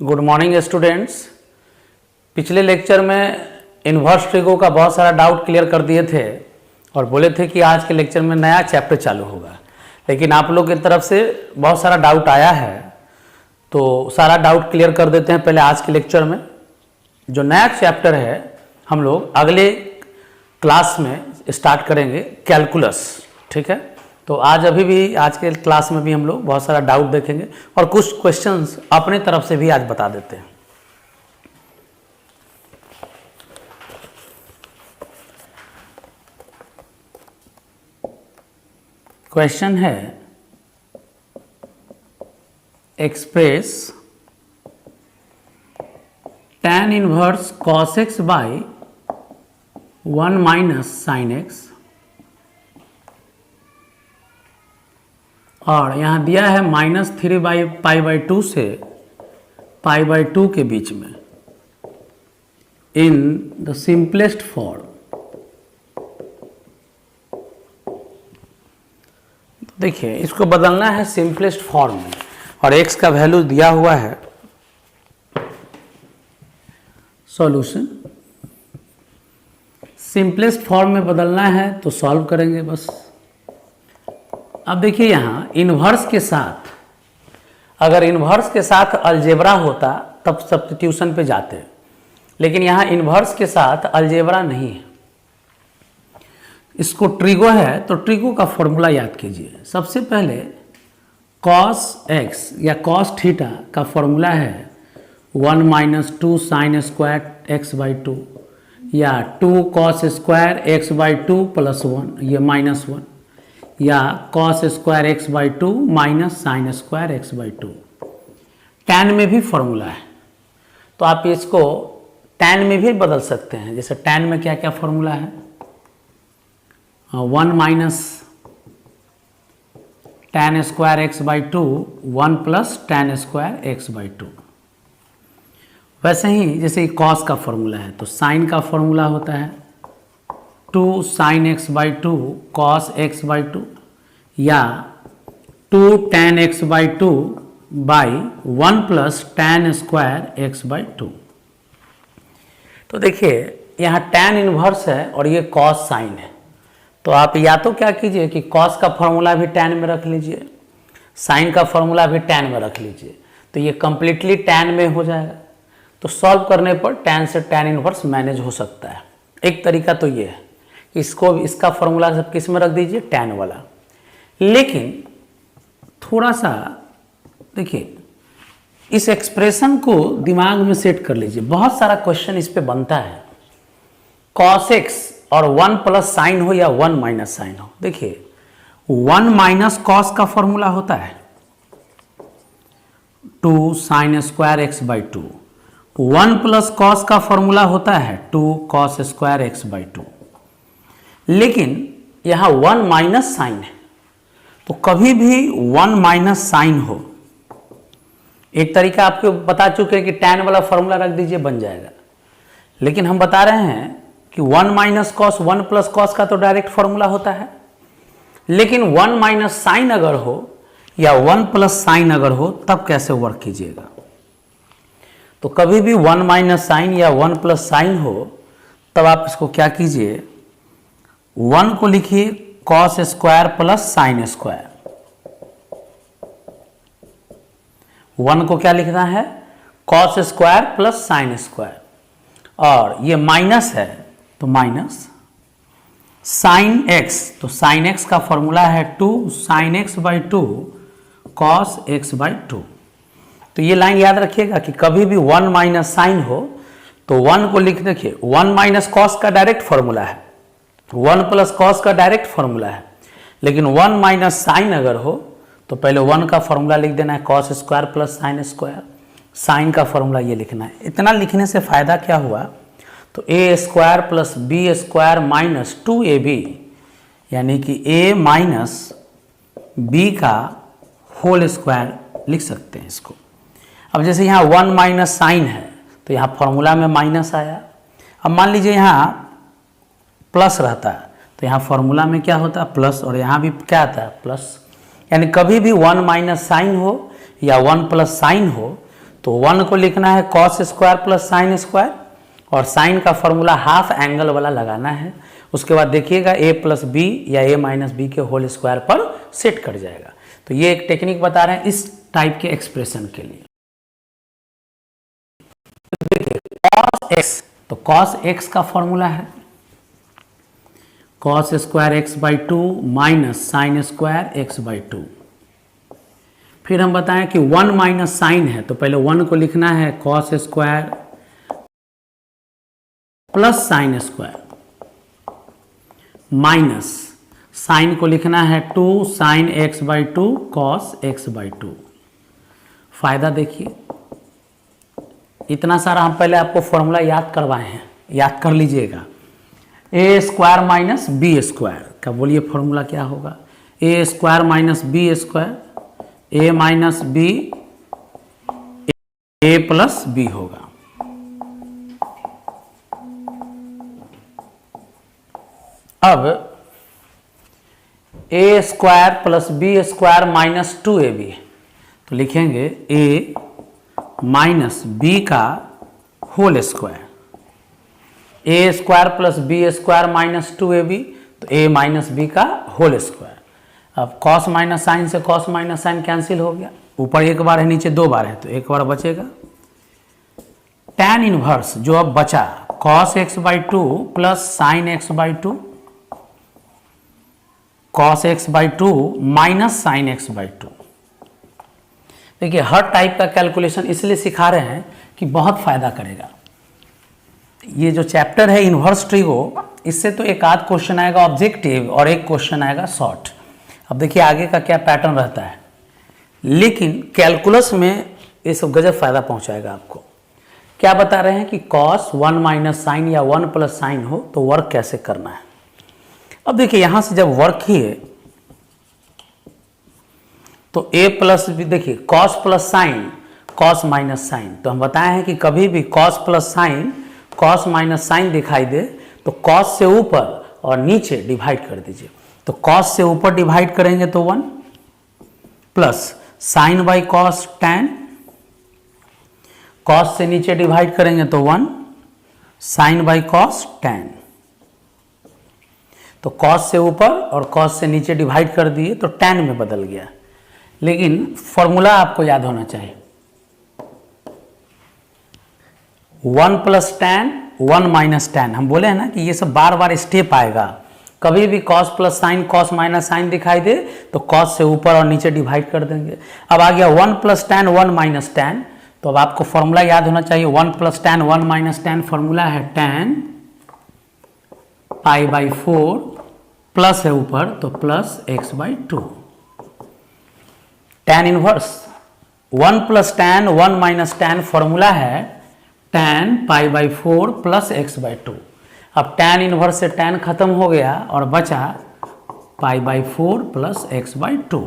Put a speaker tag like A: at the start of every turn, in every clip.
A: Good morning students. पिछले lecture में inverse trigo का बहुत सारा डाउट क्लियर कर दिए थे और बोले थे कि आज के लेक्चर में नया चैप्टर चालू होगा, लेकिन आप लोग की तरफ से बहुत सारा डाउट आया है तो सारा डाउट क्लियर कर देते हैं पहले आज के लेक्चर में। जो नया चैप्टर है हम लोग अगले क्लास में स्टार्ट करेंगे, कैलकुलस। ठीक है, तो आज के क्लास में भी हम लोग बहुत सारा डाउट देखेंगे और कुछ क्वेश्चंस अपने तरफ से भी आज बता देते हैं। क्वेश्चन है express tan inverse cos x by 1 minus sine x, और यहाँ दिया है -3/π/2 से π/2 के बीच में इन द सिंपलेस्ट फॉर्म। देखिए इसको बदलना है सिंपलेस्ट फॉर्म में और x का वैल्यू दिया हुआ है। सॉल्यूशन सिंपलेस्ट फॉर्म में बदलना है तो सॉल्व करेंगे बस। अब देखिए यहाँ इन्वर्स के साथ, अगर इन्वर्स के साथ अलजेब्रा होता तब सब्स्टिट्यूशन पे जाते, लेकिन यहाँ इन्वर्स के साथ अलजेब्रा नहीं है, इसको ट्रिगो है तो ट्रिगो का फॉर्मूला याद कीजिए। सबसे पहले cos x या cos थीटा का फॉर्मूला है 1 माइनस 2 साइन स्क्वायर x/2 या 2 cos स्क्वायर x/2 प्लस 1, ये -1, या cos square x/2 minus sine square x/2। tan में भी फॉर्मूला है तो आप इसको tan में भी बदल सकते हैं। जैसे tan में क्या क्या फॉर्मूला है, 1 minus tan square x/2 1 plus tan square x/2। वैसे ही जैसे cos का फॉर्मूला है तो साइन का फॉर्मूला होता है 2 साइन x/2 cos x/2 या 2 tan x/2 by 1 plus tan square x/2। तो देखिए यहाँ tan इनवर्स है और ये cos साइन है, तो आप या तो क्या कीजिए कि cos का फॉर्मूला भी tan में रख लीजिए, साइन का फॉर्मूला भी tan में रख लीजिए, तो ये कंप्लीटली tan में हो जाएगा। तो सॉल्व करने पर tan से tan इनवर्स मैनेज हो सकता है। एक तरीका तो ये है, इसका फॉर्मूला सब किस में रख दीजिए, tan वाला। लेकिन थोड़ा सा देखिए इस एक्सप्रेशन को दिमाग में सेट कर लीजिए, बहुत सारा क्वेश्चन इस पे बनता है। cos x और 1 प्लस साइन हो या 1 माइनस साइन हो, देखिए 1 माइनस कॉस का फॉर्मूला होता है 2 sine square x/2, 1 plus cos का फॉर्मूला होता है 2 cos स्क्वायर x/2। लेकिन यहाँ 1 माइनस साइन है, तो कभी भी 1 माइनस साइन हो, एक तरीका आपको बता चुके हैं कि tan वाला फॉर्मूला रख दीजिए, बन जाएगा। लेकिन हम बता रहे हैं कि 1 माइनस कॉस 1 प्लस कॉस का तो डायरेक्ट फॉर्मूला होता है, लेकिन 1 माइनस साइन अगर हो या 1 प्लस साइन अगर हो तब कैसे वर्क कीजिएगा। तो कभी भी 1 माइनस साइन या 1 प्लस साइन हो तब आप इसको क्या कीजिए, 1 को लिखिए cos square plus sine square, 1 को क्या लिखना है, cos square plus sine square, और ये माइनस है तो माइनस साइन x, तो साइन x का फॉर्मूला है 2 साइन x/2 cos x/2। तो ये लाइन याद रखिएगा कि कभी भी 1 माइनस साइन हो तो 1 को लिख देखिए, 1 माइनस कॉस का डायरेक्ट फॉर्मूला है, 1 प्लस कॉस का डायरेक्ट फॉर्मूला है, लेकिन 1 माइनस साइन अगर हो तो पहले 1 का फॉर्मूला लिख देना है cos square plus sine square, sine का फॉर्मूला ये लिखना है। इतना लिखने से फायदा क्या हुआ, तो a square plus B square minus 2ab, यानी कि a माइनस बी का होल स्क्वायर लिख सकते हैं इसको। अब जैसे यहाँ 1 माइनस साइन है तो यहाँ फॉर्मूला में माइनस आया। अब मान लीजिए यहाँ प्लस रहता है तो यहाँ फॉर्मूला में क्या होता है, प्लस, और यहाँ भी क्या आता है, प्लस। यानी कभी भी 1 माइनस साइन हो या 1 प्लस साइन हो तो 1 को लिखना है cos square plus sine square, और साइन का फॉर्मूला हाफ एंगल वाला लगाना है। उसके बाद देखिएगा a प्लस बी या a माइनस बी के होल स्क्वायर पर सेट कर जाएगा। तो ये एक टेक्निक बता रहे हैं इस टाइप के एक्सप्रेशन के लिए। कॉस एक्स, तो कॉस एक्स का फॉर्मूला है cos square x by to minus sine square x by to. फिर हम बताएं कि 1 माइनस साइन है, तो पहले 1 को लिखना है cos square plus sine square minus sine को लिखना है 2 sine X by two cos X by two. फायदा देखिए, इतना सारा हम पहले आपको फॉर्मूला याद करवाए हैं, याद कर लीजिएगा। A square minus B square का बोलिए फॉर्मूला क्या होगा? A square minus B square, A minus B A plus B होगा। अब A square plus B square minus 2ab, तो लिखेंगे ए माइनस बी का होल स्क्वायर, ए square plus B square minus 2ab, तो ए माइनस बी का whole square. अब cos minus sine से cos minus sine cancel हो गया, ऊपर एक बार है नीचे 2 बार है, तो एक बार बचेगा। tan इनवर्स जो अब बचा cos X by two plus sign X by two, cos X by to minus sign X by to. देखिए हर टाइप का कैलकुलेशन इसलिए सिखा रहे हैं कि बहुत फायदा करेगा। ये जो चैप्टर है इन्वर्स ट्रिगो, इससे तो एक आध क्वेश्चन आएगा ऑब्जेक्टिव और एक क्वेश्चन आएगा शॉर्ट। अब देखिए आगे का क्या पैटर्न रहता है, लेकिन कैलकुलस में ये सब गजब फायदा पहुंचाएगा आपको। क्या बता रहे हैं कि कॉस 1 माइनस साइन या 1 प्लस साइन हो तो वर्क कैसे करना है। अब देखिए यहां से जब वर्क ही है तो a प्लस भी, देखिए cos plus sine cos minus sine, तो हम बताए हैं कि कभी भी cos plus sine cos minus sine दिखाई दे तो कॉस से ऊपर और नीचे डिवाइड कर दीजिए। तो कॉस से ऊपर डिवाइड करेंगे तो 1 plus sign by cos tan, cos से नीचे डिवाइड करेंगे तो 1 साइन बाई कॉस tan। तो कॉस से ऊपर और कॉस से नीचे डिवाइड कर दिए तो tan में बदल गया। लेकिन फॉर्मूला आपको याद होना चाहिए, 1 प्लस tan 1 माइनस tan। हम बोले हैं ना कि ये सब बार बार स्टेप आएगा। कभी भी cos plus sine cos minus sine दिखाई दे तो cos से ऊपर और नीचे डिवाइड कर देंगे। अब आ गया 1 प्लस tan 1 माइनस tan, तो अब आपको फॉर्मूला याद होना चाहिए 1 plus tan 1 minus tan, formula है tan पाई बाई 4 प्लस है ऊपर तो plus x by 2। tan inverse 1 plus tan 1 minus tan, formula है tan pi by 4 plus x by 2। अब tan इनवर्स से tan खत्म हो गया और बचा pi by 4 plus x by 2।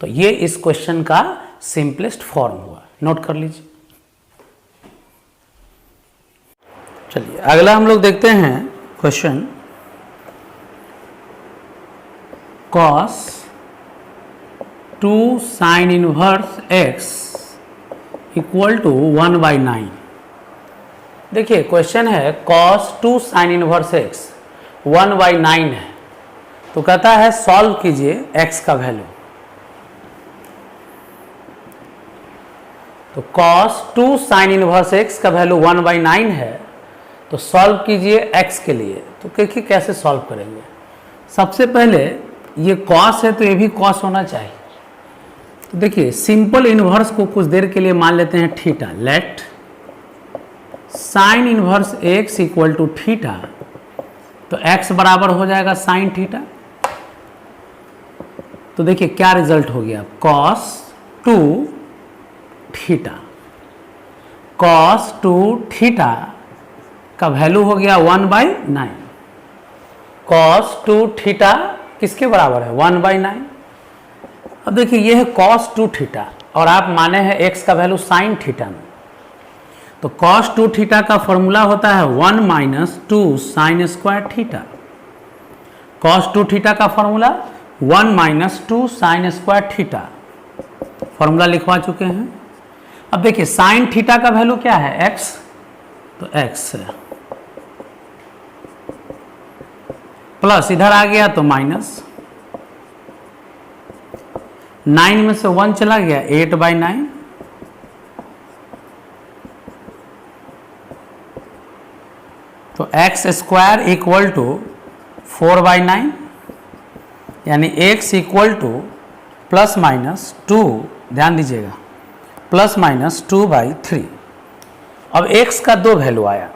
A: तो ये इस क्वेश्चन का सिंपलेस्ट फॉर्म हुआ, नोट कर लीजिए। चलिए अगला हम लोग देखते हैं question cos 2 sine inverse x equal to 1 by 9। देखिए क्वेश्चन है cos 2 sine inverse x 1 by 9 है, तो कहता है सॉल्व कीजिए x का वैल्यू। तो cos 2 साइन इनवर्स x का वैल्यू 1 बाई 9 है, तो सॉल्व कीजिए x के लिए। तो देखिए कैसे सॉल्व करेंगे। सबसे पहले ये cos है तो ये भी cos होना चाहिए। तो देखिए सिंपल इनवर्स को कुछ देर के लिए मान लेते हैं theta. Let sine inverse x equal to theta, तो x बराबर हो जाएगा साइन थीटा। तो देखिए क्या रिजल्ट हो गया, cos 2 थीटा, cos 2 थीटा का वैल्यू हो गया 1 बाई 9। cos 2 थीटा किसके बराबर है, 1 बाई 9। अब देखिए ये है cos 2 थीटा और आप माने हैं x का वैल्यू साइन थीटा में, तो cos 2 थीटा का फॉर्मूला होता है 1 minus 2 sine square theta. cos 2 theta का formula 1 minus 2 sine square theta, formula लिखवा चुके हैं। अब देखिए साइन थीटा का वैल्यू क्या है x, तो x है, प्लस इधर आ गया तो माइनस, 9 में से 1 चला गया 8/9, तो एक्स स्क्वायर इक्वल टू 4/9, यानी x equal two plus minus 2, ध्यान दीजिएगा, प्लस माइनस 2/3। अब x का दो वैल्यू आया,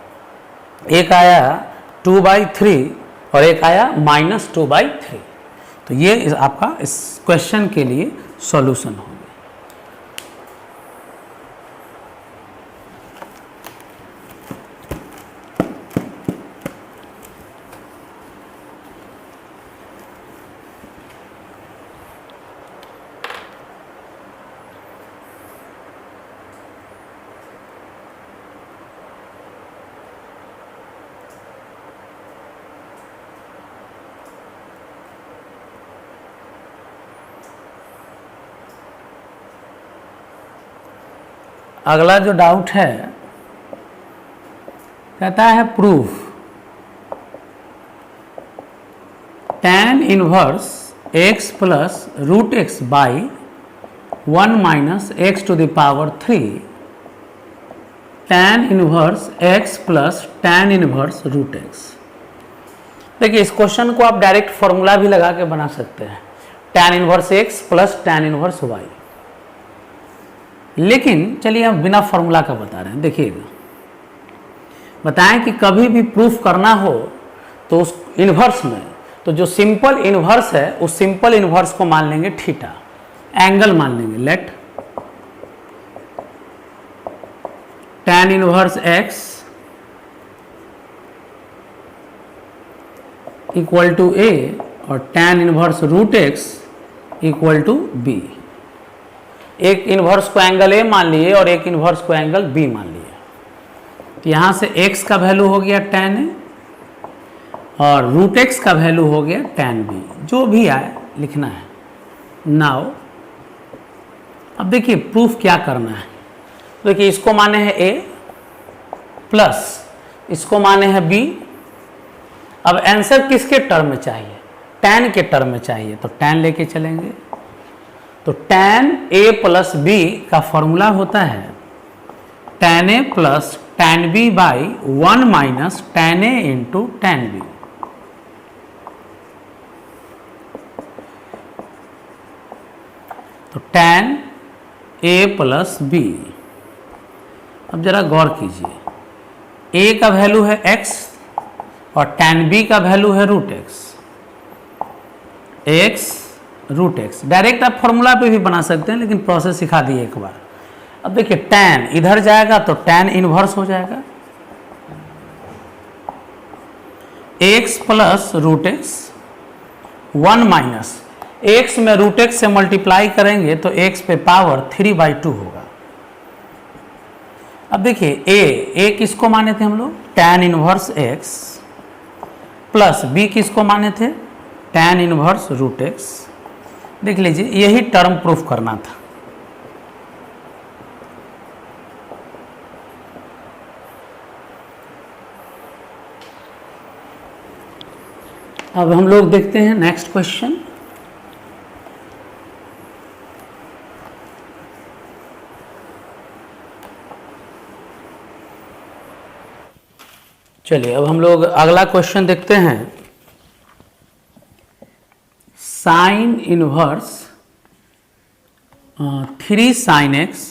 A: एक आया 2/3 और एक आया -2/3। तो ये आपका इस क्वेश्चन के लिए सॉल्यूशन होगा। अगला जो डाउट है कहता है proof tan inverse x plus root X by 1 minus X to the power 3 tan inverse x plus tan inverse root X. देखिए इस क्वेश्चन को आप डायरेक्ट फॉर्मूला भी लगा के बना सकते हैं, tan inverse x plus tan inverse y। लेकिन चलिए हम बिना फॉर्मूला का बता रहे हैं। देखिएगा, बताएं कि कभी भी प्रूफ करना हो तो उस इन्वर्स में, तो जो सिंपल इन्वर्स है उस सिंपल इन्वर्स को मान लेंगे थीटा, एंगल मान लेंगे, let tan inverse x equal to a और tan inverse root x equal to b। एक इन्वर्स को एंगल a मान लिए और एक इन्वर्स को एंगल b मान लिए। तो यहाँ से x का वैल्यू हो गया tan a और रूट x का वैल्यू हो गया tan b, जो भी आए लिखना है। नाउ अब देखिए प्रूफ क्या करना है। देखिए इसको माने है a प्लस इसको माने है b। अब आंसर किसके टर्म में चाहिए, tan के टर्म में चाहिए, तो tan लेके चलेंगे। तो tan a प्लस b का फॉर्मूला होता है tan a plus tan b by 1 minus tan a into tan b। तो tan a प्लस b, अब जरा गौर कीजिए, a का वैल्यू है x और tan b का वैल्यू है root X, x root X. Direct आप फॉर्मूला पे भी बना सकते हैं, लेकिन प्रोसेस सिखा दिए एक बार। अब देखिए tan इधर जाएगा तो tan इनवर्स हो जाएगा, x plus root X 1 minus x में रूट एक्स से मल्टीप्लाई करेंगे तो x पे पावर 3/2 होगा। अब देखिए a किसको माने थे हम लोग, tan inverse x, plus b किसको माने थे, tan इनवर्स रूट एक्स। देख लीजिए यही टर्म प्रूफ करना था। अब हम लोग देखते हैं नेक्स्ट क्वेश्चन। चलिए अब हम लोग अगला क्वेश्चन देखते हैं। Sine inverse 3 sine x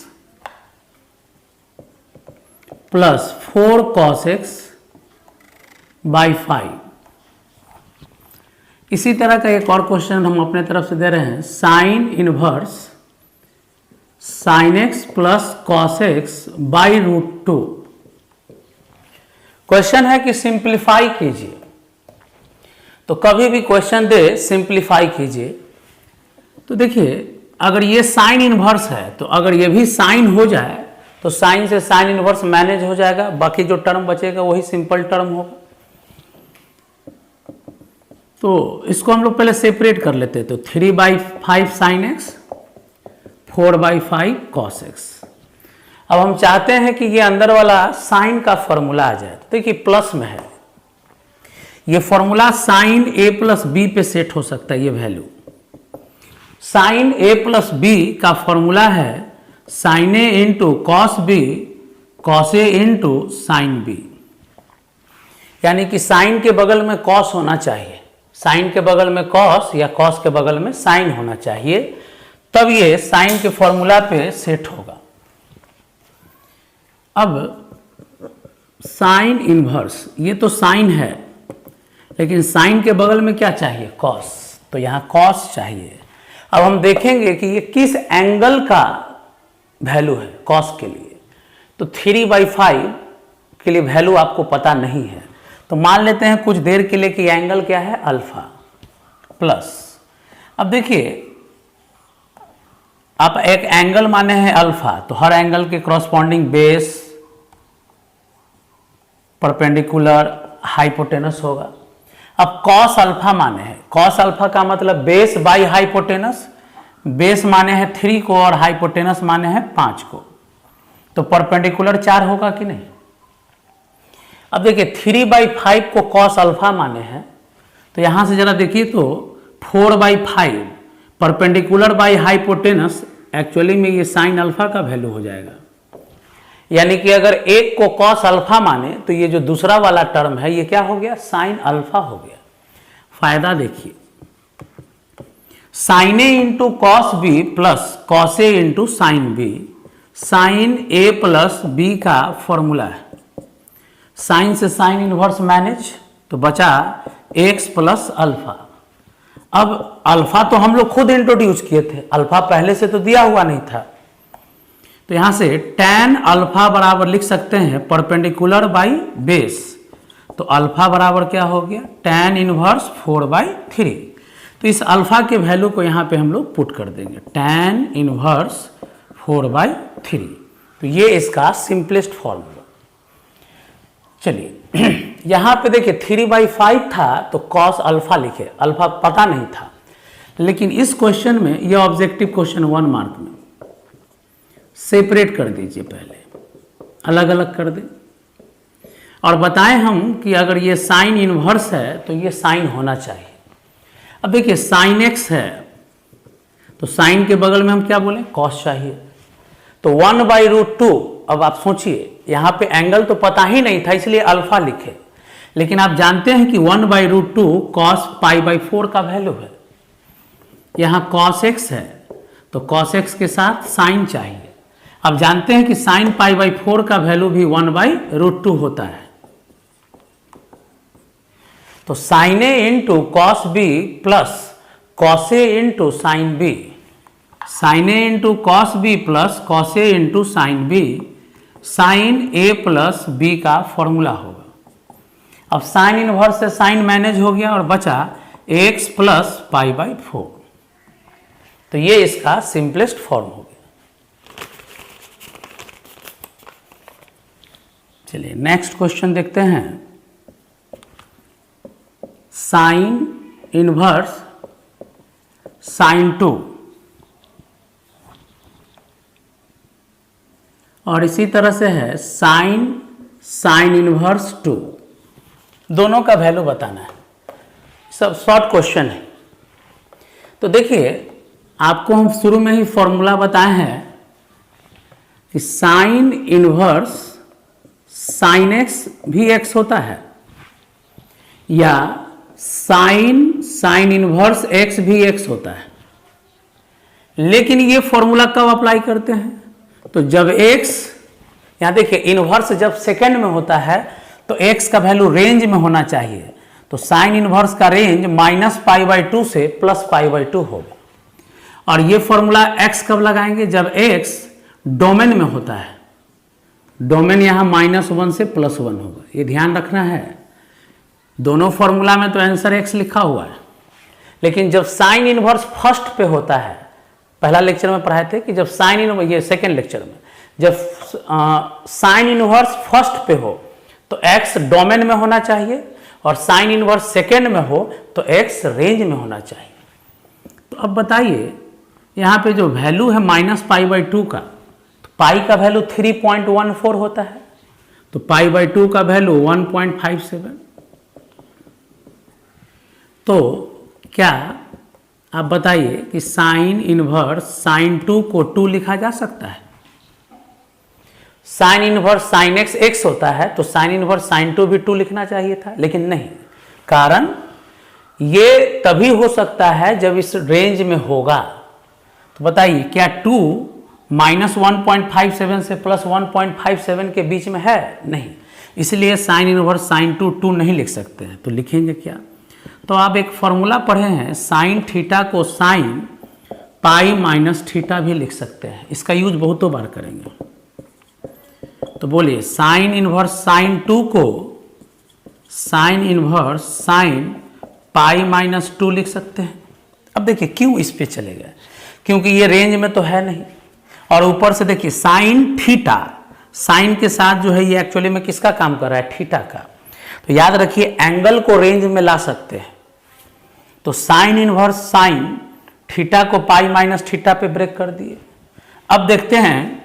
A: plus 4 cos X by 5। इसी तरह का एक और क्वेश्चन हम अपने तरफ से दे रहे हैं। Sine inverse sine x plus cos X by √2। Question है कि सिंप्लीफाई कीजिए, तो कभी भी क्वेश्चन दे सिंप्लीफाई कीजिए। तो देखिए अगर ये साइन इनवर्स है तो अगर ये भी साइन हो जाए तो साइन से साइन इनवर्स मैनेज हो जाएगा, बाकी जो टर्म बचेगा वही सिंपल टर्म होगा। तो इसको हम लोग पहले सेपरेट कर लेते हैं। तो 3/5 साइन एक्स 4/5 कॉस एक्स। अब हम चाहते हैं कि ये अंदर वाला साइन का फॉर्मूला आ जाए। तो देखिए प्लस में है, ये formula sine A plus B पे सेट हो सकता है। ये value sign A plus B का फॉर्मूला है sign A into cos B cos A into sine B, यानी कि साइन के बगल में कॉस होना चाहिए, साइन के बगल में कॉस या कॉस के बगल में साइन होना चाहिए, तब ये साइन के फॉर्मूला पे सेट होगा। अब साइन इनवर्स, ये तो साइन है, लेकिन साइन के बगल में क्या चाहिए? कॉस, तो यहां कॉस चाहिए। अब हम देखेंगे कि ये किस एंगल का वैल्यू है कॉस के लिए। तो 3/5 के लिए वैल्यू आपको पता नहीं है, तो मान लेते हैं कुछ देर के लिए कि एंगल क्या है? Alpha plus. अब देखिए आप एक एंगल माने हैं अल्फा, तो हर एंगल के कॉरस्पॉन्डिंग बेस, परपेंडिकुलर, हाइपोटेनस होगा। अब कॉस अल्फा माने हैं, कॉस अल्फा का मतलब बेस बाई हाइपोटेनस, बेस माने हैं 3 को और हाइपोटेनस माने हैं 5 को, तो परपेंडिकुलर 4 होगा कि नहीं? अब देखिए 3/5 को कॉस अल्फा माने हैं, तो यहां से जरा देखिए तो 4/5 परपेंडिकुलर बाई हाइपोटेनस, एक्चुअली में ये साइन अल्फा का वैल्यू हो जाएगा। यानी कि अगर एक को कॉस अल्फा माने तो ये जो दूसरा वाला टर्म है ये क्या हो गया? साइन अल्फा हो गया। फायदा देखिए, sine A into cos B plus cos A into sine B, sine A plus B का फॉर्मूला है। साइन से साइन इनवर्स मैनेज, तो बचा एक्स प्लस अल्फा। अब अल्फा तो हम लोग खुद इंट्रोड्यूस किए थे, अल्फा पहले से तो दिया हुआ नहीं था, तो यहां से tan अल्फा बराबर लिख सकते हैं परपेंडिकुलर बाई बेस, तो अल्फा बराबर क्या हो गया? tan inverse 4/3। तो इस अल्फा के वैल्यू को यहां पे हम लोग पुट कर देंगे, tan इनवर्स 4/3। तो ये इसका सिंपलेस्ट फॉर्मूला। चलिए यहां पे देखिए 3/5 था तो कॉस अल्फा लिखे, अल्फा पता नहीं था, लेकिन इस क्वेश्चन में यह ऑब्जेक्टिव क्वेश्चन 1 मार्क में सेपरेट कर दीजिए, पहले अलग अलग कर दें और बताएं हम कि अगर ये साइन इनवर्स है तो ये साइन होना चाहिए। अब देखिए साइन एक्स है तो साइन के बगल में हम क्या बोले? कॉस चाहिए, तो 1/√2। अब आप सोचिए यहां पे एंगल तो पता ही नहीं था इसलिए अल्फा लिखे, लेकिन आप जानते हैं कि 1/√2 कॉस π/4 का वैल्यू है। यहां कॉस एक्स है तो कॉस एक्स के साथ साइन चाहिए। अब जानते हैं कि साइन π/4 का वैल्यू भी 1/√2 होता है, तो sine A into cos B plus cos A into sine B, sine A into cos B plus cos A into sine B, sine A plus B का फॉर्मूला होगा। अब साइन इनवर्स से sine manage हो गया और बचा X plus π/4, तो ये इसका सिंपलेस्ट फॉर्म हो गया। चलिए नेक्स्ट क्वेश्चन देखते हैं। साइन इनवर्स साइन 2 और इसी तरह से है साइन साइन इनवर्स 2, दोनों का वैल्यू बताना है। सब शॉर्ट क्वेश्चन है। तो देखिए आपको हम शुरू में ही फॉर्मूला बताए हैं कि साइन इनवर्स साइन एक्स भी एक्स होता है या साइन साइन इनवर्स एक्स भी एक्स होता है, लेकिन ये फॉर्मूला कब अप्लाई करते हैं? तो जब x, यहां देखिए इनवर्स जब सेकंड में होता है तो x का वैल्यू रेंज में होना चाहिए, तो साइन इनवर्स का रेंज -π/2 से +π/2 होगा। और ये फॉर्मूला x कब लगाएंगे? जब x डोमेन में होता है, डोमेन यहां -1 से +1 होगा, ये ध्यान रखना है। दोनों फॉर्मूला में तो आंसर x लिखा हुआ है, लेकिन जब साइन इनवर्स फर्स्ट पे होता है, पहला लेक्चर में पढ़ाए थे कि जब साइन इनवर्स, ये सेकेंड लेक्चर में, जब साइन इनवर्स फर्स्ट पे हो तो x डोमेन में होना चाहिए और साइन इनवर्स सेकेंड में हो तो x रेंज में होना चाहिए। तो अब बताइए यहाँ पे जो वैल्यू है -π/2 का, तो पाई का वैल्यू 3.14 होता है, तो पाई बाई 2 का वैल्यू 1.57। तो क्या आप बताइए कि साइन इनवर्स साइन 2 को 2 लिखा जा सकता है? Sine inverse sine x x होता है, तो साइन इनवर्स साइन 2 भी 2 लिखना चाहिए था, लेकिन नहीं। कारण ये तभी हो सकता है जब इस रेंज में होगा। तो बताइए क्या 2 -1.57 से +1.57 के बीच में है? नहीं, इसलिए साइन इनवर्स साइन 2 नहीं लिख सकते हैं। तो लिखेंगे क्या? तो आप एक फॉर्मूला पढ़े हैं, साइन थीटा को साइन पाई माइनस थीटा भी लिख सकते हैं। इसका यूज बहुतों बार करेंगे। तो बोलिए साइन इनवर्स साइन 2 को sine inverse sine pi minus 2 लिख सकते हैं। अब देखिए क्यों इस पे चले गए, क्योंकि ये रेंज में तो है नहीं, और ऊपर से देखिए साइन थीटा, साइन के साथ जो है ये एक्चुअली में किसका काम कर रहा है? थीटा का। तो याद रखिए एंगल को रेंज में ला सकते हैं। तो साइन इनवर्स साइन थीटा को पाई माइनस थीटा पे ब्रेक कर दिए। अब देखते हैं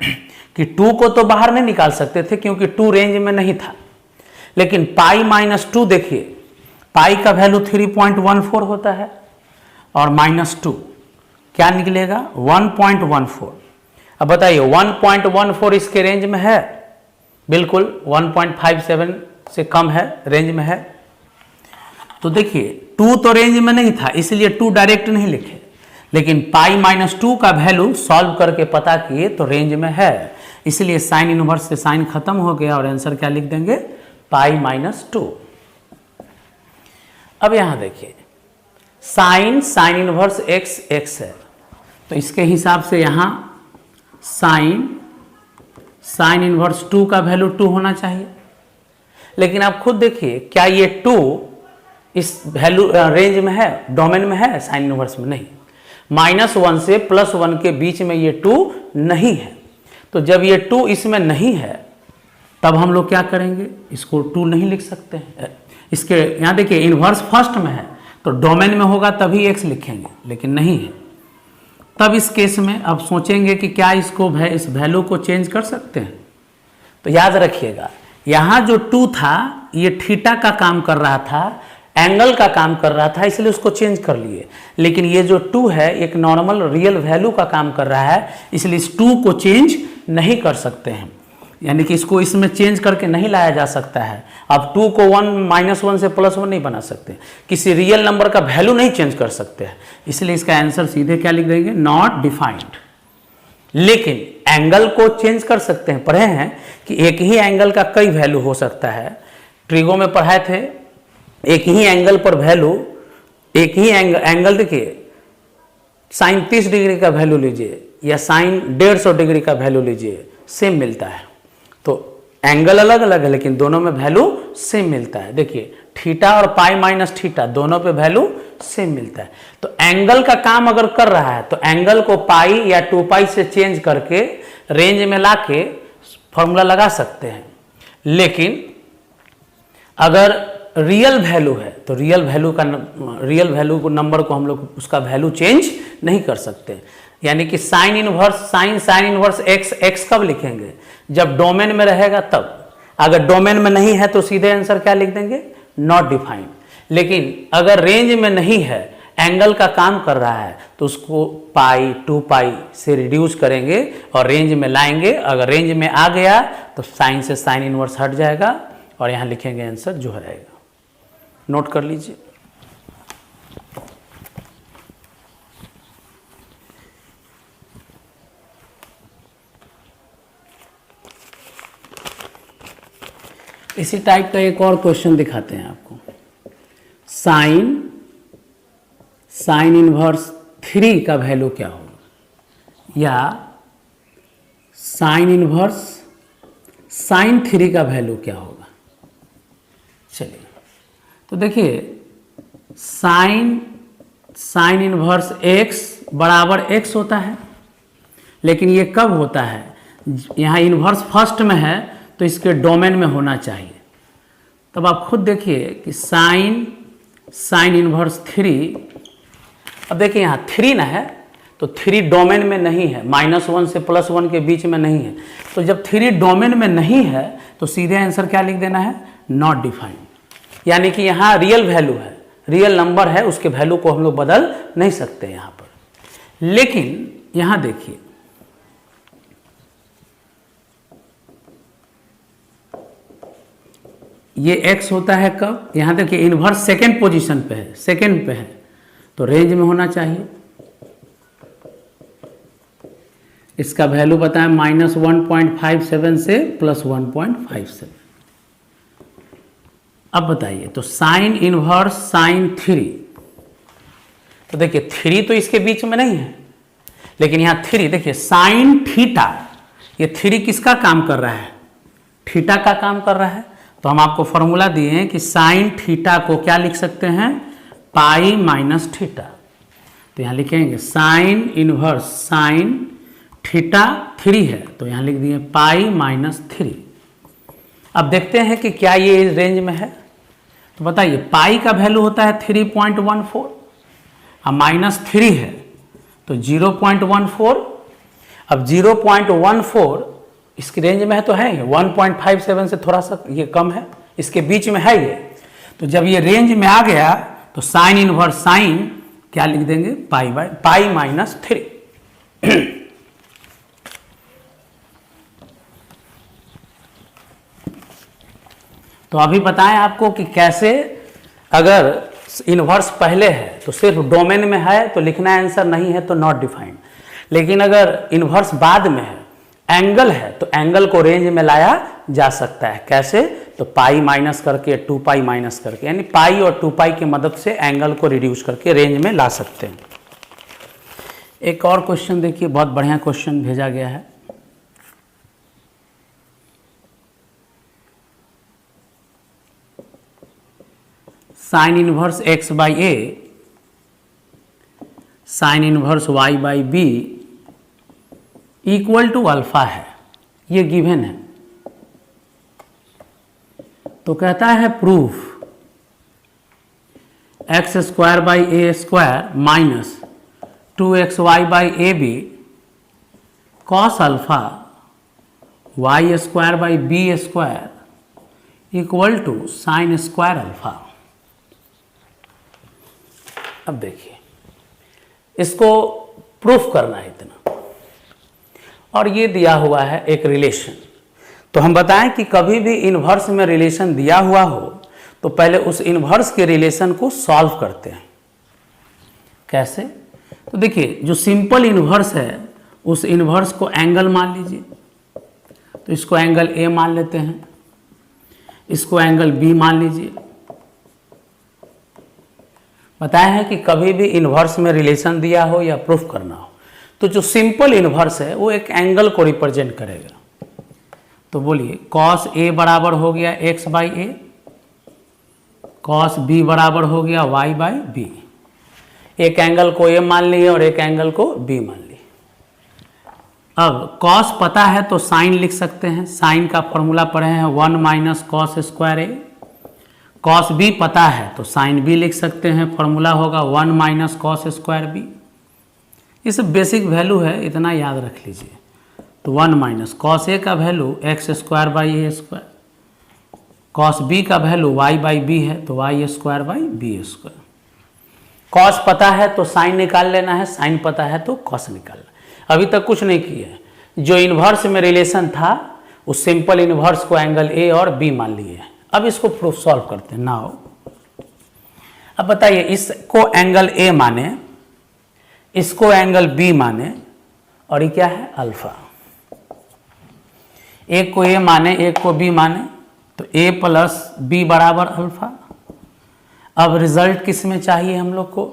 A: कि 2 को तो बाहर नहीं निकाल सकते थे क्योंकि 2 रेंज में नहीं था, लेकिन पाई माइनस 2 देखिए, पाई का वैल्यू 3.14 होता है और -2 क्या निकलेगा? 1.14। अब बताइए 1.14 इसके रेंज में है? बिल्कुल 1.57 से कम है, रेंज में है। तो देखिए 2 तो रेंज में नहीं था, इसलिए 2 डायरेक्ट नहीं लिखे, लेकिन पाई -2 का वैल्यू सॉल्व करके पता किए तो रेंज में है, इसलिए साइन इनवर्स से साइन खत्म हो गया और आंसर क्या लिख देंगे? पाई -2। अब यहां देखिए sine sine inverse X X है, तो इसके हिसाब से यहां साइन साइन इनवर्स 2 का वैल्यू 2 होना चाहिए। लेकिन आप खुद देखिए क्या ये 2 इस वैल्यू रेंज में है, डोमेन में है? साइन इनवर्स में नहीं। -1 से +1 के बीच में ये 2 नहीं है। तो जब ये 2 इसमें नहीं है तब हम लोग क्या करेंगे? इसको 2 नहीं लिख सकते हैं। इसके यहाँ देखिए इनवर्स फर्स्ट में है, तो डोमेन में होगा तभी x लिखेंगे, लेकिन नहीं है। तब इस केस में अब सोचेंगे कि क्या इसको इस वैल्यू को चेंज कर सकते हैं। तो याद रखिएगा यहाँ जो 2 था ये थीटा का काम कर रहा था, एंगल का काम कर रहा था, इसलिए उसको चेंज कर लिए। लेकिन ये जो 2 है एक नॉर्मल रियल वैल्यू का काम कर रहा है, इसलिए इस 2 को चेंज नहीं कर सकते हैं, यानी कि इसको इसमें चेंज करके नहीं लाया जा सकता है। अब 2 को 1 से +1 नहीं बना सकते, किसी रियल नंबर का वैल्यू नहीं चेंज कर सकते हैं, इसलिए इसका आंसर सीधे क्या लिख देंगे? Not defined. लेकिन एंगल को चेंज कर सकते हैं। पढ़े हैं कि एक ही एंगल का कई वैल्यू हो सकता है, ट्रिगो में पढ़ाए थे। एक ही एंगल पर वैल्यू, एक ही एंगल देखिए साइन 30 डिग्री का वैल्यू लीजिए या साइन 150 डिग्री का वैल्यू लीजिए, सेम मिलता है। तो एंगल अलग अलग है लेकिन दोनों में वैल्यू सेम मिलता है। देखिए थीटा और पाई माइनस थीटा दोनों पे वैल्यू सेम मिलता है। तो एंगल का काम अगर कर रहा है तो एंगल को पाई या 2 पाई से चेंज करके रेंज में लाके फॉर्मूला लगा सकते हैं। लेकिन अगर रियल वैल्यू है तो रियल वैल्यू को नंबर को हम लोग उसका वैल्यू चेंज नहीं कर सकते। यानी कि sine inverse sine inverse X x कब लिखेंगे? जब डोमेन में रहेगा तब। अगर डोमेन में नहीं है तो सीधे आंसर क्या लिख देंगे? Not defined. लेकिन अगर रेंज में नहीं है, एंगल का काम कर रहा है, तो उसको पाई 2 पाई से रिड्यूस करेंगे और रेंज में लाएंगे। अगर रेंज में आ गया तो साइन से साइन इनवर्स हट जाएगा और यहाँ लिखेंगे आंसर जो रहेगा। नोट कर लीजिए। इसी टाइप का एक और क्वेश्चन दिखाते हैं आपको। साइन इनवर्स 3 का वैल्यू क्या होगा, या साइन इनवर्स साइन 3 का वैल्यू क्या होगा। चलिए तो देखिए साइन इनवर्स x बराबर x होता है, लेकिन ये कब होता है? यहाँ इनवर्स फर्स्ट में है तो इसके डोमेन में होना चाहिए। तब आप खुद देखिए कि साइन इनवर्स 3, अब देखिए यहाँ 3 ना है तो 3 डोमेन में नहीं है, -1 से +1 के बीच में नहीं है। तो जब 3 डोमेन में नहीं है तो सीधे आंसर क्या लिख देना है, नॉट डिफाइंड। यानी कि यहाँ रियल वैल्यू है, रियल नंबर है, उसके वैल्यू को हम लोग बदल नहीं सकते यहाँ पर। लेकिन यहाँ देखिए, ये x होता है कब, यहाँ देखिए इन्वर्स सेकेंड पोजीशन पे है, सेकेंड पे है, तो रेंज में होना चाहिए। इसका वैल्यू बताएं -1.57 से +1.57। अब बताइए, तो साइन इनवर्स साइन 3, तो देखिए 3 तो इसके बीच में नहीं है, लेकिन यहाँ 3 देखिए साइन थीटा, ये 3 किसका काम कर रहा है, थीटा का काम कर रहा है। तो हम आपको फॉर्मूला दिए हैं कि साइन थीटा को क्या लिख सकते हैं, पाई माइनस थीटा। तो यहाँ लिखेंगे साइन इनवर्स साइन थीटा 3 है, तो यहाँ लिख दिए पाई माइनस 3। अब देखते हैं कि क्या ये इस रेंज में है। तो बताइए, पाई का वैल्यू होता है 3.14, अब -3 है तो 0.14। अब 0.14 इसकी रेंज में है तो है, 1.57 से थोड़ा सा ये कम है, इसके बीच में है ये। तो जब ये रेंज में आ गया तो साइन इनवर्स साइन क्या लिख देंगे, पाई माइनस 3। तो अभी बताएं आपको कि कैसे, अगर इनवर्स पहले है तो सिर्फ डोमेन में है तो लिखना है आंसर, नहीं है तो नॉट डिफाइंड। लेकिन अगर इनवर्स बाद में है, एंगल है, तो एंगल को रेंज में लाया जा सकता है। कैसे, तो पाई माइनस करके 2 पाई माइनस करके, यानी पाई और 2 पाई की मदद से एंगल को रिड्यूस करके रेंज में ला सकते हैं। एक और क्वेश्चन देखिए, बहुत बढ़िया क्वेश्चन भेजा गया है। Sine inverse x by A sine inverse y by B equal to alpha है, ये गिवन है। तो कहता है proof x² by a² minus 2xy by A B cos alpha y² by b² equal to sine square alpha. अब देखिए, इसको proof करना है इतना, और ये दिया हुआ है एक रिलेशन। तो हम बताएं कि कभी भी इन्वर्स में रिलेशन दिया हुआ हो तो पहले उस इन्वर्स के रिलेशन को सॉल्व करते हैं। कैसे, तो देखिए जो सिंपल इन्वर्स है उस इन्वर्स को एंगल मान लीजिए, तो इसको एंगल ए मान लेते हैं, इसको एंगल बी मान लीजिए। बताया है कि कभी भी इन्वर्स में रिलेशन दिया हो या प्रूफ करना हो तो जो सिंपल इन्वर्स है वो एक एंगल को रिप्रेजेंट करेगा। तो बोलिए कॉस ए बराबर हो गया x by A, cos B बराबर हो गया y बाई बी। एक एंगल को ए मान लिए और एक एंगल को बी मान लिए। अब कॉस पता है तो साइन लिख सकते हैं, साइन का फॉर्मूला पढ़े हैं 1 माइनस कॉस स्क्वायर ए। कॉस बी पता है तो साइन बी लिख सकते हैं, फॉर्मूला होगा 1 माइनस कॉस स्क्वायर बी। ये सब बेसिक वैल्यू है, इतना याद रख लीजिए। तो 1 माइनस कॉस ए का value x² by a², cos B का वैल्यू y बाई बी है तो y² बाई b²। कॉस पता है तो साइन निकाल लेना है, साइन पता है तो कॉस निकालना। अभी तक कुछ नहीं किया, जो इन्वर्स में रिलेशन था उस सिंपल इन्वर्स को एंगल ए और बी मान लिए। अब इसको प्रूफ सॉल्व करते हैं। नाउ अब बताइए, इसको एंगल ए माने, इसको एंगल बी माने, और ये क्या है अल्फा। एक को ए माने एक को बी माने तो ए प्लस बी बराबर अल्फा। अब रिजल्ट किस में चाहिए हम लोग को,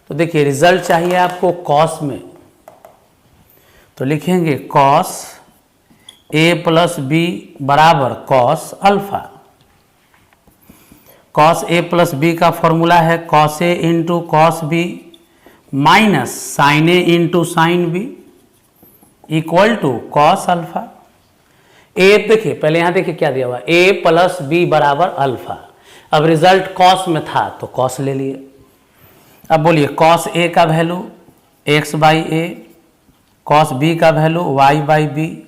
A: तो देखिए रिजल्ट चाहिए आपको कॉस में, तो लिखेंगे कॉस ए प्लस बी बराबर cos alpha. Cos A plus B का फॉर्मूला है cos A into cos B minus sine A into sine B equal to cos alpha. ए देखिए, पहले यहाँ देखिए क्या दिया हुआ, ए प्लस बी बराबर अल्फा। अब रिजल्ट कॉस में था तो कॉस ले लिए। अब बोलिए कॉस ए का value X by A, cos B का value Y by B,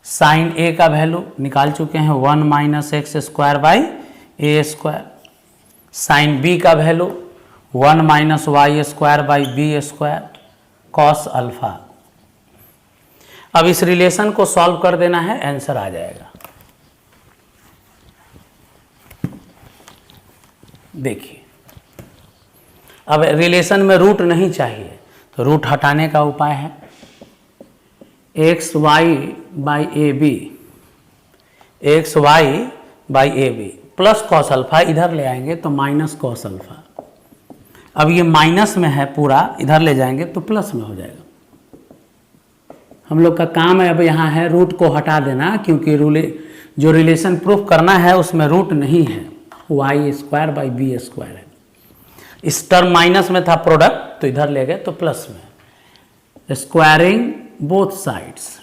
A: sine A का वैल्यू निकाल चुके हैं 1 minus X square by A square, sine B का value 1 minus Y square by B square cos alpha. अब इस relation को solve कर देना है, आंसर आ जाएगा। देखिए अब रिलेशन में रूट नहीं चाहिए तो रूट हटाने का उपाय है, X Y by A B, X Y by A B plus cos alpha इधर ले आएंगे तो माइनस कॉस अल्फा। अब ये माइनस में है पूरा, इधर ले जाएंगे तो प्लस में हो जाएगा। हम लोग का काम है अब यहाँ है रूट को हटा देना, क्योंकि जो रिलेशन प्रूफ करना है उसमें रूट नहीं है, Y square by B square है। इस टर्म माइनस में था प्रोडक्ट तो इधर ले गए तो प्लस में, स्क्वायरिंग बोथ साइड्स।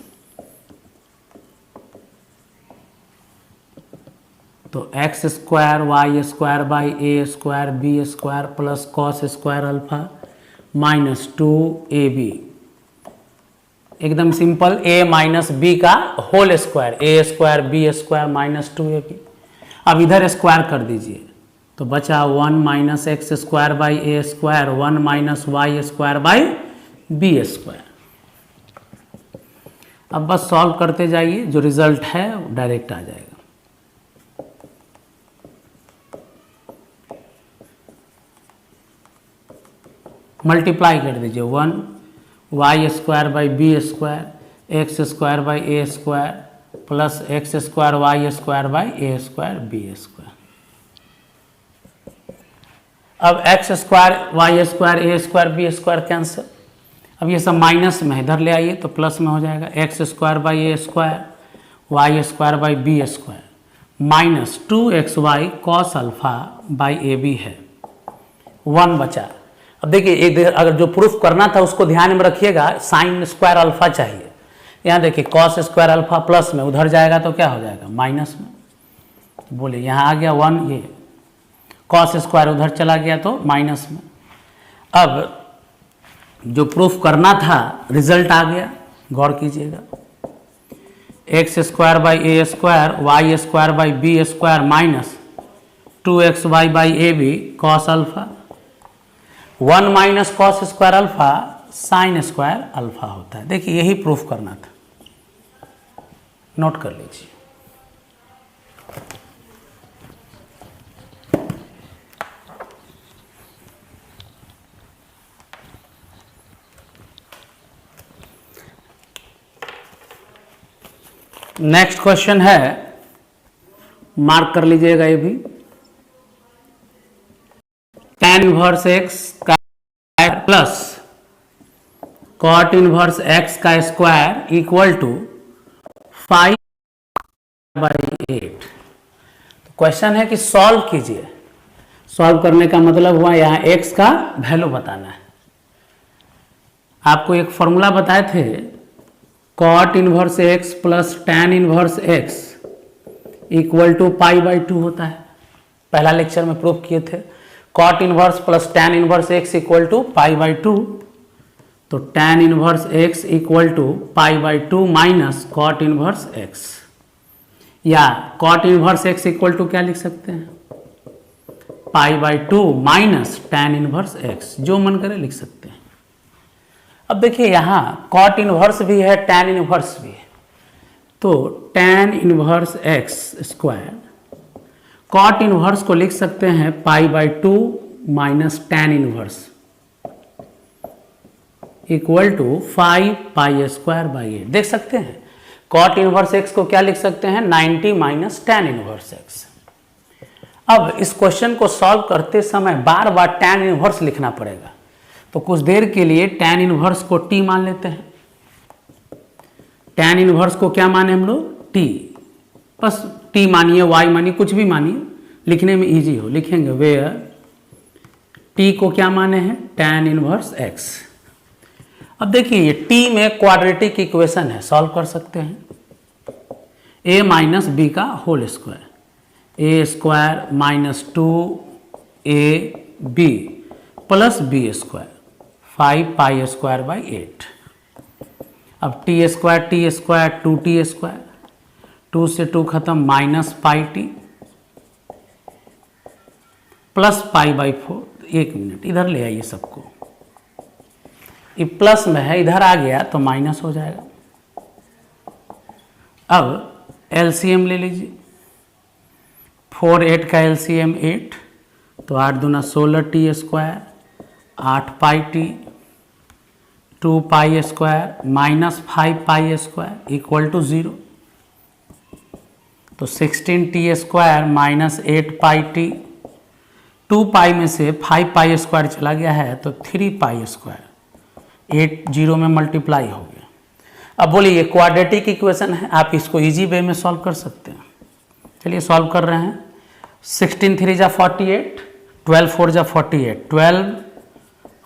A: तो X square Y square by A square B square plus cos square alpha minus 2ab, एकदम सिंपल, a माइनस बी का होल स्क्वायर, ए square B square minus 2ab। अब इधर स्क्वायर कर दीजिए तो बचा 1 minus X square by A square 1 minus Y square by B square. अब बस सॉल्व करते जाइए, जो रिजल्ट है वो डायरेक्ट आ जाएगा। मल्टीप्लाई कर दीजिए 1 y square by B square x square by A square plus x square Y square by A square B square. अब एक्स स्क्वायर वाई स्क्वायर ए स्क्वायर बी स्क्वायर कैंसिल। अब ये सब minus में इधर ले आइए तो प्लस में हो जाएगा, x square by A square Y square by B square minus 2xy cos alpha by A b है, 1 बचा। अब देखिए अगर जो प्रूफ करना था उसको ध्यान में रखिएगा, साइन स्क्वायर अल्फा चाहिए। यहाँ देखिए कॉस स्क्वायर अल्फा प्लस में, उधर जाएगा तो क्या हो जाएगा माइनस में। तो बोलिए यहाँ आ गया 1, ये कॉस स्क्वायर उधर चला गया तो माइनस में। अब जो प्रूफ करना था रिजल्ट आ गया, गौर कीजिएगा, x square by A square Y square by B square minus 2xy by A B cos alpha, 1 minus cos square alpha sine square alpha होता है। देखिए यही प्रूफ करना था, नोट कर लीजिए। नेक्स्ट क्वेश्चन है, मार्क कर लीजिएगा ये भी, tan इनवर्स एक्स का प्लस कॉट इनवर्स एक्स का स्क्वायर इक्वल टू 5/8। तो क्वेश्चन है कि सॉल्व कीजिए। सॉल्व करने का मतलब हुआ यहाँ एक्स का वैल्यू बताना है। आपको एक फॉर्मूला बताए थे, cot inverse X plus tan inverse X equal to π/2 होता है। पहला लेक्चर में प्रूफ किए थे, cot inverse plus tan inverse X equal to π/2। तो tan inverse X equal to π/2 minus cot inverse X, या cot inverse X equal to क्या लिख सकते हैं, π/2 माइनस tan इनवर्स एक्स, जो मन करे लिख सकते हैं। अब देखिए यहाँ कॉट इनवर्स भी है, tan इनवर्स भी है, तो tan inverse X square, cot inverse को लिख सकते हैं π/2 minus tan inverse equal to 5π²/8। देख सकते हैं कॉट इनवर्स एक्स को क्या लिख सकते हैं, 90 माइनस tan इनवर्स एक्स। अब इस क्वेश्चन को सॉल्व करते समय बार बार tan इनवर्स लिखना पड़ेगा, तो कुछ देर के लिए tan इनवर्स को t मान लेते हैं। tan इनवर्स को क्या माने हम लोग, t, बस t मानिए y मानिए कुछ भी मानिए, लिखने में इजी हो लिखेंगे। वेयर t को क्या माने हैं, tan इनवर्स x। अब देखिए ये t में क्वाड्रेटिक इक्वेशन है, सॉल्व कर सकते हैं। a माइनस बी का whole square, a square minus 2ab plus B square 5 pi square by 8। अब टी स्क्वायर 2t स्क्वायर, 2 से 2 खत्म, minus pi T plus pi by 4। 1 minute इधर ले आइए सबको, ये प्लस में है, इधर आ गया तो माइनस हो जाएगा। अब एलसीएम ले लीजिए, 4 8 का एलसीएम 8, तो 8 दूना 16 t square, 8 pi t, 2 pi square minus 5 pi square equal to 0। तो 16 t square minus 8 pi t, 2 pi में से 5 पाई स्क्वायर चला गया है तो 3 पाई स्क्वायर, 8 0 में मल्टीप्लाई हो गया। अब बोलिए ये क्वाड्रेटिक इक्वेशन है, आप इसको इजी वे में सॉल्व कर सकते हैं। चलिए सॉल्व कर रहे हैं। 16 3 जा 48, 12 4 जा 48, 12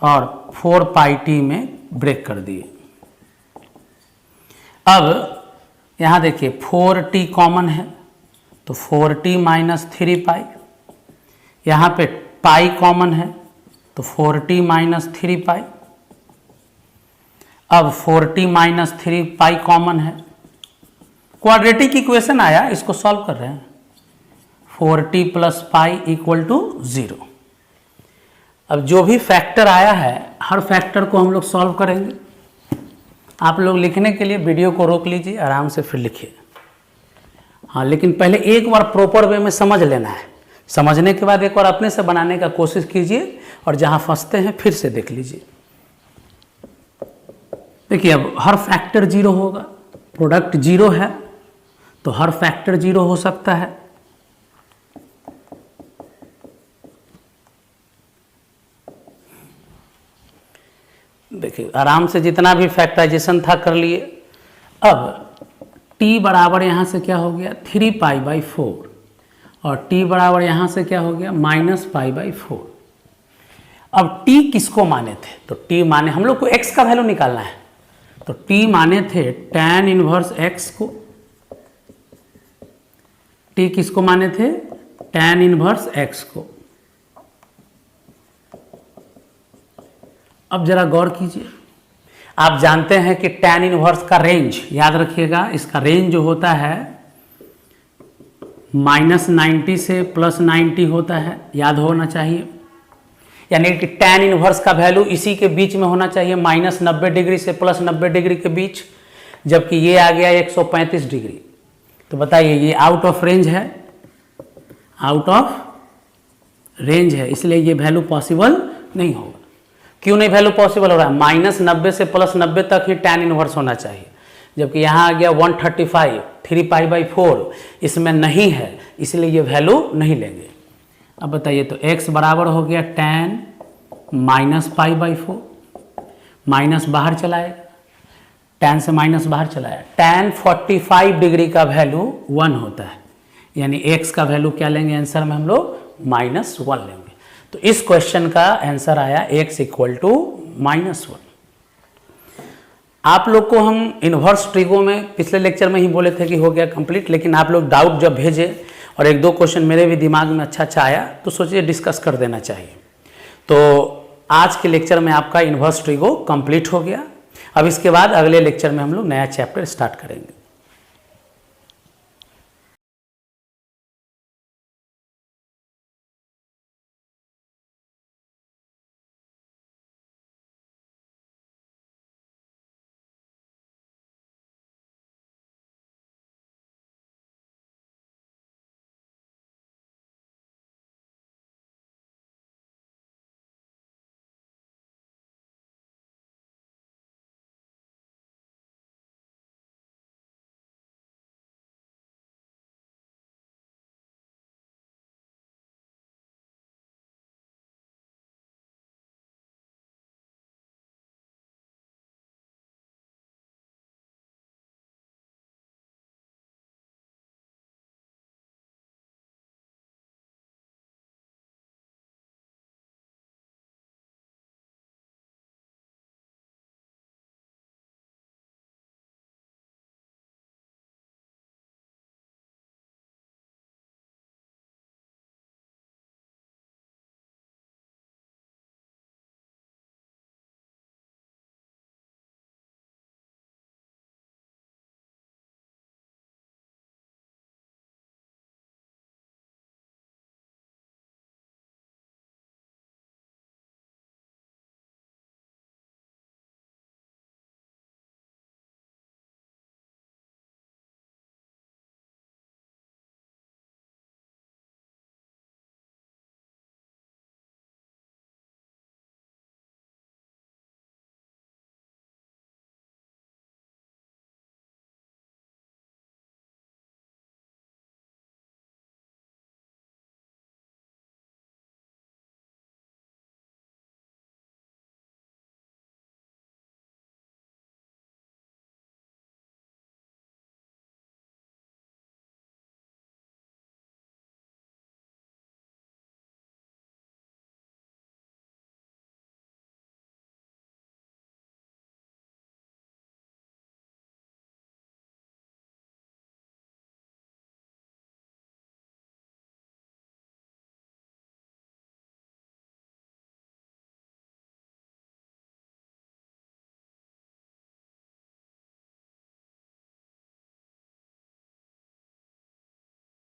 A: और 4 पाई टी में ब्रेक कर दिए। अब यहाँ देखिए 4t कॉमन है तो 4t माइनस 3 पाई, यहाँ पे पाई कॉमन है तो 4t माइनस 3 पाई। अब 4t माइनस 3 पाई कॉमन है, क्वाड्रेटिक इक्वेशन आया, इसको सॉल्व कर रहे हैं। 4t plus pi equal to 0। अब जो भी फैक्टर आया है हर फैक्टर को हम लोग सॉल्व करेंगे। आप लोग लिखने के लिए वीडियो को रोक लीजिए, आराम से फिर लिखिए। हाँ, लेकिन पहले एक बार प्रॉपर वे में समझ लेना है, समझने के बाद एक बार अपने से बनाने का कोशिश कीजिए और जहाँ फंसते हैं फिर से देख लीजिए। देखिए अब हर फैक्टर 0 होगा, प्रोडक्ट 0 है तो हर फैक्टर 0 हो सकता है। देखिए आराम से जितना भी फैक्टराइजेशन था कर लिए। अब t बराबर यहाँ से क्या हो गया 3 पाई बाई 4 और t बराबर यहाँ से क्या हो गया माइनस पाई बाई 4। अब t किसको माने थे, तो t माने हम लोग को x का वैल्यू निकालना है, तो t माने थे tan इनवर्स x को। t किसको माने थे tan इनवर्स x को। अब जरा गौर कीजिए, आप जानते हैं कि tan इनवर्स का रेंज याद रखिएगा, इसका रेंज जो होता है -90 से +90 होता है, याद होना चाहिए। यानी कि tan इनवर्स का वैल्यू इसी के बीच में होना चाहिए, -90 डिग्री से +90 डिग्री के बीच, जबकि ये आ गया 135 डिग्री। तो बताइए ये आउट ऑफ रेंज है, आउट ऑफ रेंज है, इसलिए ये वैल्यू पॉसिबल नहीं होगा। क्यों नहीं वैल्यू पॉसिबल हो रहा है, -90 से +90 तक ही tan इनवर्स होना चाहिए, जबकि यहाँ आ गया 135, 3 पाई बाई 4 इसमें नहीं है, इसलिए ये वैल्यू नहीं लेंगे। अब बताइए तो x बराबर हो गया tan minus pi by 4, minus बाहर चलाएगा, tan से माइनस बाहर चलाया, tan 45 डिग्री का वैल्यू 1 होता है, यानी x का वैल्यू क्या लेंगे आंसर में हम लोग -1 लेंगे। तो इस क्वेश्चन का आंसर आया x इक्वल टू -1। आप लोग को हम इन्वर्स ट्रिगो में पिछले लेक्चर में ही बोले थे कि हो गया कंप्लीट, लेकिन आप लोग डाउट जब भेजे और 1-2 क्वेश्चन मेरे भी दिमाग में अच्छा आया तो सोचिए डिस्कस कर देना चाहिए। तो आज के लेक्चर में आपका इन्वर्स ट्रिगो कंप्लीट हो गया। अब इसके बाद अगले लेक्चर में हम लोग नया चैप्टर स्टार्ट करेंगे।